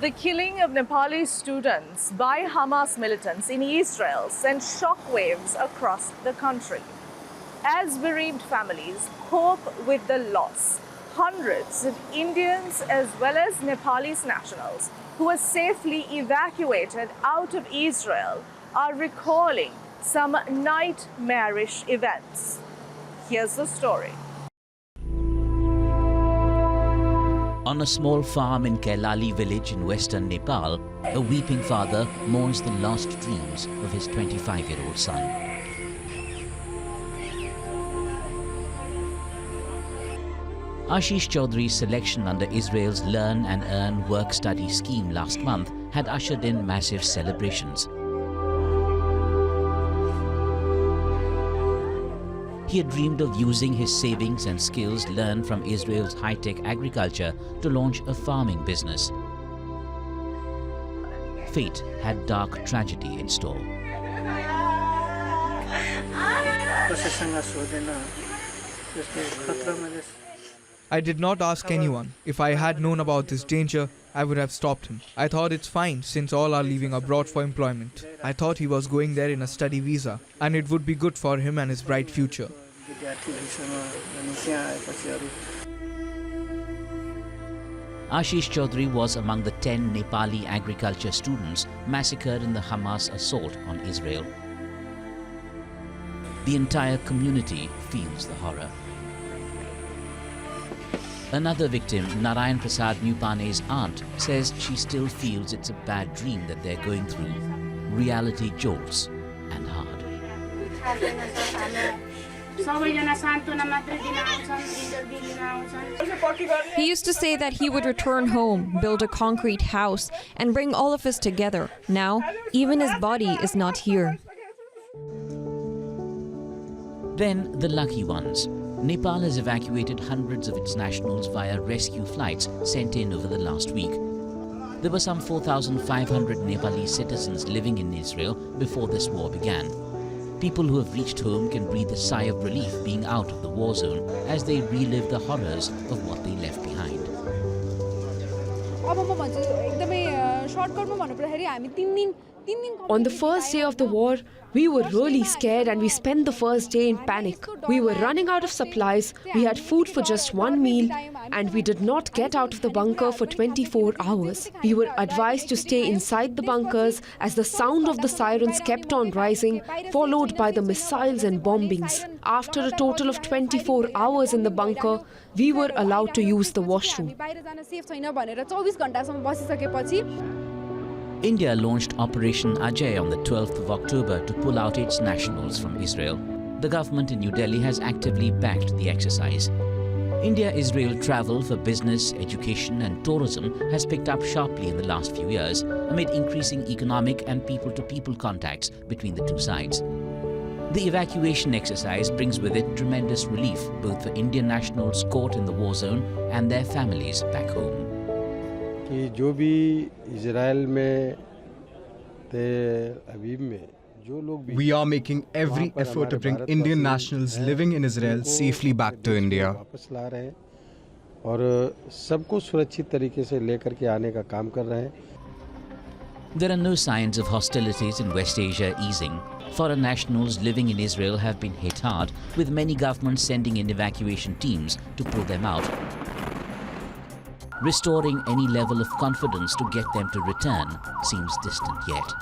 The killing of Nepali students by Hamas militants in Israel sent shockwaves across the country. As bereaved families cope with the loss, hundreds of Indians as well as Nepalese nationals who were safely evacuated out of Israel are recalling some nightmarish events. Here's the story. On a small farm in Kailali village in western Nepal, a weeping father mourns the lost dreams of his 25-year-old son. Ashish Chaudhary's selection under Israel's Learn and Earn work-study scheme last month had ushered in massive celebrations. He had dreamed of using his savings and skills learned from Israel's high-tech agriculture to launch a farming business. Fate had dark tragedy in store. I did not ask anyone. If I had known about this danger, I would have stopped him. I thought it's fine since all are leaving abroad for employment. I thought he was going there in a study visa and it would be good for him and his bright future. Ashish Chaudhary was among the 10 Nepali agriculture students massacred in the Hamas assault on Israel. The entire community feels the horror. Another victim, Narayan Prasad Nupane's aunt, says she still feels it's a bad dream that they're going through. Reality jolts and hard. He used to say that he would return home, build a concrete house, and bring all of us together. Now, even his body is not here. Then the lucky ones. Nepal has evacuated hundreds of its nationals via rescue flights sent in over the last week. There were some 4,500 Nepalese citizens living in Israel before this war began. People who have reached home can breathe a sigh of relief being out of the war zone as they relive the horrors of what they left behind. On the first day of the war, we were really scared and we spent the first day in panic. We were running out of supplies, we had food for just one meal, and we did not get out of the bunker for 24 hours. We were advised to stay inside the bunkers as the sound of the sirens kept on rising, followed by the missiles and bombings. After a total of 24 hours in the bunker, we were allowed to use the washroom. India launched Operation Ajay on the 12th of October to pull out its nationals from Israel. The government in New Delhi has actively backed the exercise. India-Israel travel for business, education and tourism has picked up sharply in the last few years amid increasing economic and people-to-people contacts between the two sides. The evacuation exercise brings with it tremendous relief both for Indian nationals caught in the war zone and their families back home. We are making every effort to bring Indian nationals living in Israel safely back to India. There are no signs of hostilities in West Asia easing. Foreign nationals living in Israel have been hit hard, with many governments sending in evacuation teams to pull them out. Restoring any level of confidence to get them to return seems distant yet.